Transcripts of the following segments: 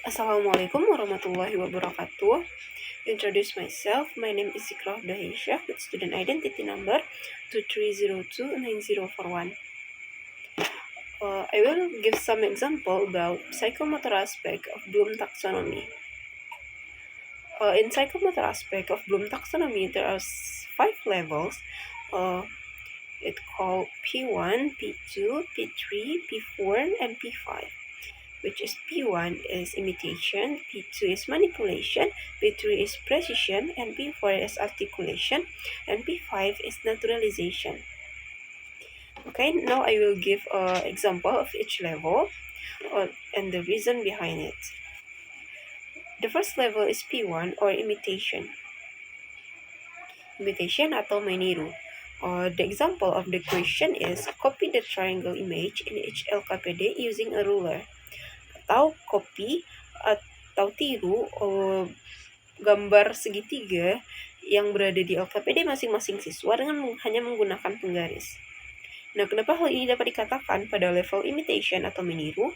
Assalamualaikum warahmatullahi wabarakatuh. Introduce myself. My name is Zikrah Dahisha with student identity number 23029041. I will give some example about psychomotor aspect of Bloom taxonomy. In psychomotor aspect of Bloom taxonomy, there are 5 levels. It's called P1, P2, P3, P4, and P5. Which is P1 is imitation, P2 is manipulation, P3 is precision, and P4 is articulation, and P5 is naturalization. Okay, now I will give an example of each level and the reason behind it. The first level is P1 or imitation. Imitation atau meniru. The example of the question is copy the triangle image in each LKPD using a ruler. Atau copy atau tiru gambar segitiga yang berada di LKPD masing-masing siswa dengan hanya menggunakan penggaris. Nah, kenapa hal ini dapat dikatakan pada level imitation atau meniru?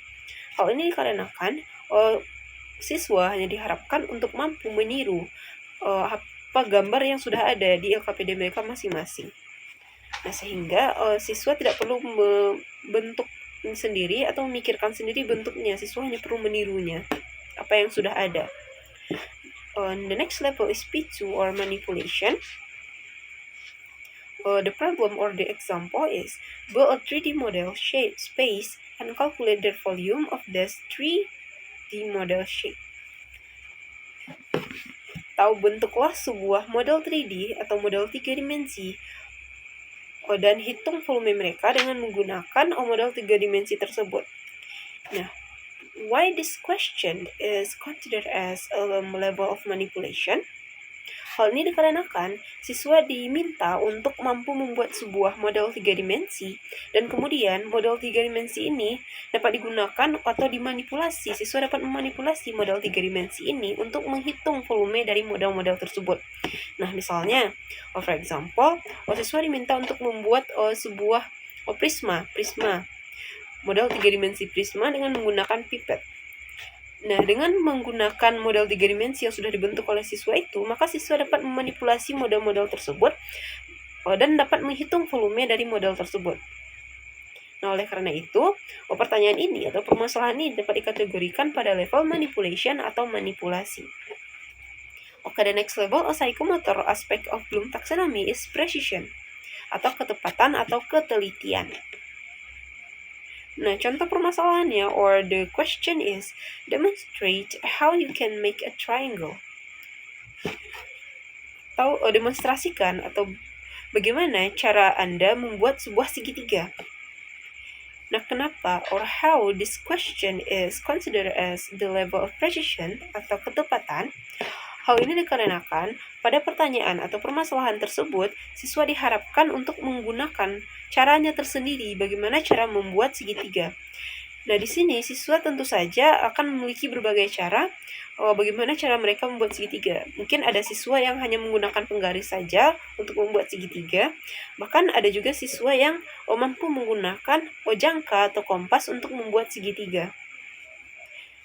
Hal ini dikarenakan siswa hanya diharapkan untuk mampu meniru apa gambar yang sudah ada di LKPD mereka masing-masing. Nah, sehingga siswa tidak perlu membentuk sendiri atau memikirkan sendiri bentuknya, siswa hanya perlu menirunya apa yang sudah ada. The next level is P2 or manipulation. The problem or the example is build a 3D model shape space and calculate the volume of this 3D model shape. Tahu bentuklah sebuah model 3D atau model 3 dimensi dan hitung volume mereka dengan menggunakan model 3 dimensi tersebut. Nah, why this question is considered as a level of manipulation? Hal ini dikarenakan siswa diminta untuk mampu membuat sebuah model 3 dimensi dan kemudian model 3 dimensi ini dapat digunakan atau dimanipulasi. Siswa dapat memanipulasi model 3 dimensi ini untuk menghitung volume dari model-model tersebut. Nah, misalnya, for example, siswa diminta untuk membuat sebuah prisma, model 3 dimensi prisma dengan menggunakan pipet. Nah, dengan menggunakan model 3 dimensi yang sudah dibentuk oleh siswa itu, maka siswa dapat memanipulasi model-model tersebut dan dapat menghitung volume dari model tersebut. Nah, oleh karena itu, pertanyaan ini atau permasalahan ini dapat dikategorikan pada level manipulation atau manipulasi. Okay, the next level of psychomotor aspect of Bloom taxonomy is precision atau ketepatan atau ketelitian. Nah, contoh permasalahannya or the question is demonstrate how you can make a triangle. Atau demonstrasikan atau bagaimana cara Anda membuat sebuah segitiga. Nah, kenapa or how this question is considered as the level of precision atau ketepatan? Hal ini dikarenakan pada pertanyaan atau permasalahan tersebut, siswa diharapkan untuk menggunakan caranya tersendiri bagaimana cara membuat segitiga. Nah, di sini siswa tentu saja akan memiliki berbagai cara bagaimana cara mereka membuat segitiga. Mungkin ada siswa yang hanya menggunakan penggaris saja untuk membuat segitiga. Bahkan ada juga siswa yang mampu menggunakan jangka atau kompas untuk membuat segitiga.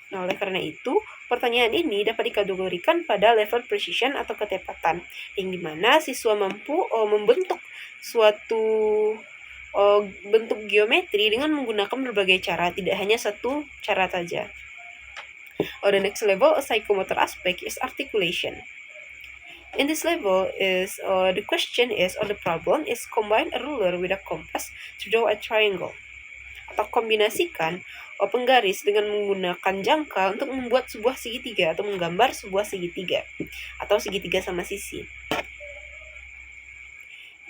Nah, oleh karena itu, pertanyaan ini dapat dikategorikan pada level precision atau ketepatan, yang dimana siswa mampu membentuk suatu bentuk geometri dengan menggunakan berbagai cara, tidak hanya satu cara saja. The next level, a psychomotor aspect is articulation. In this level is the question is or the problem is combine a ruler with a compass to draw a triangle. Atau kombinasikan penggaris dengan menggunakan jangka untuk membuat sebuah segitiga atau menggambar sebuah segitiga atau segitiga sama sisi.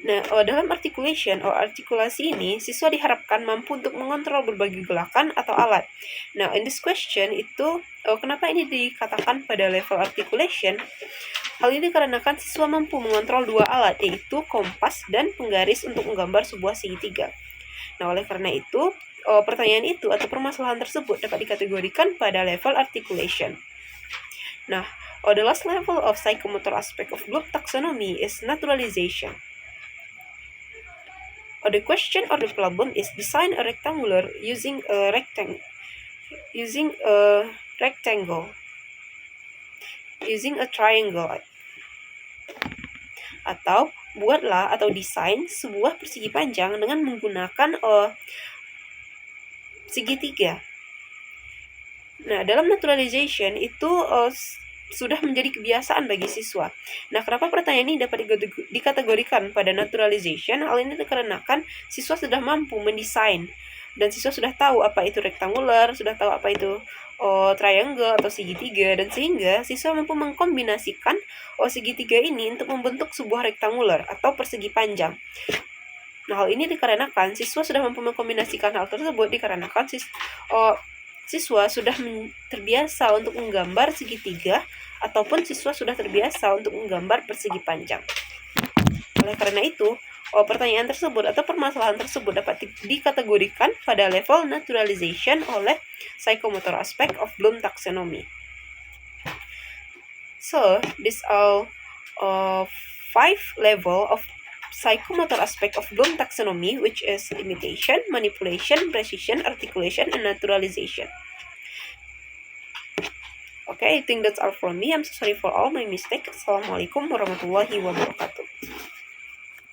Nah, dalam articulation atau artikulasi ini, siswa diharapkan mampu untuk mengontrol berbagai gerakan atau alat. Nah, in this question itu, kenapa ini dikatakan pada level articulation? Hal ini dikarenakan siswa mampu mengontrol dua alat, yaitu kompas dan penggaris untuk menggambar sebuah segitiga. Nah, oleh karena itu, pertanyaan itu atau permasalahan tersebut dapat dikategorikan pada level articulation. Nah, the last level of psychomotor aspect of Bloom taxonomy is naturalization. The question or the problem is design a rectangular using a rectangle using a triangle. Atau buatlah atau desain sebuah persegi panjang dengan menggunakan segitiga. Nah, dalam naturalization itu sudah menjadi kebiasaan bagi siswa. Nah, kenapa pertanyaan ini dapat dikategorikan pada naturalization? Hal ini dikarenakan siswa sudah mampu mendesain dan siswa sudah tahu apa itu rectangular, sudah tahu apa itu triangle atau segitiga, dan sehingga siswa mampu mengkombinasikan segitiga ini untuk membentuk sebuah rectangular atau persegi panjang. Nah, hal ini dikarenakan siswa sudah mampu mengkombinasikan hal tersebut dikarenakan siswa sudah terbiasa untuk menggambar segitiga ataupun siswa sudah terbiasa untuk menggambar persegi panjang. Oleh karena itu, pertanyaan tersebut atau permasalahan tersebut dapat dikategorikan pada level naturalization oleh psychomotor aspect of Bloom taxonomy. So, these are 5 level of psychomotor aspect of Bloom taxonomy, which is imitation, manipulation, precision, articulation, and naturalization. Okay, I think that's all from me. I'm so sorry for all my mistakes. Assalamualaikum warahmatullahi wabarakatuh.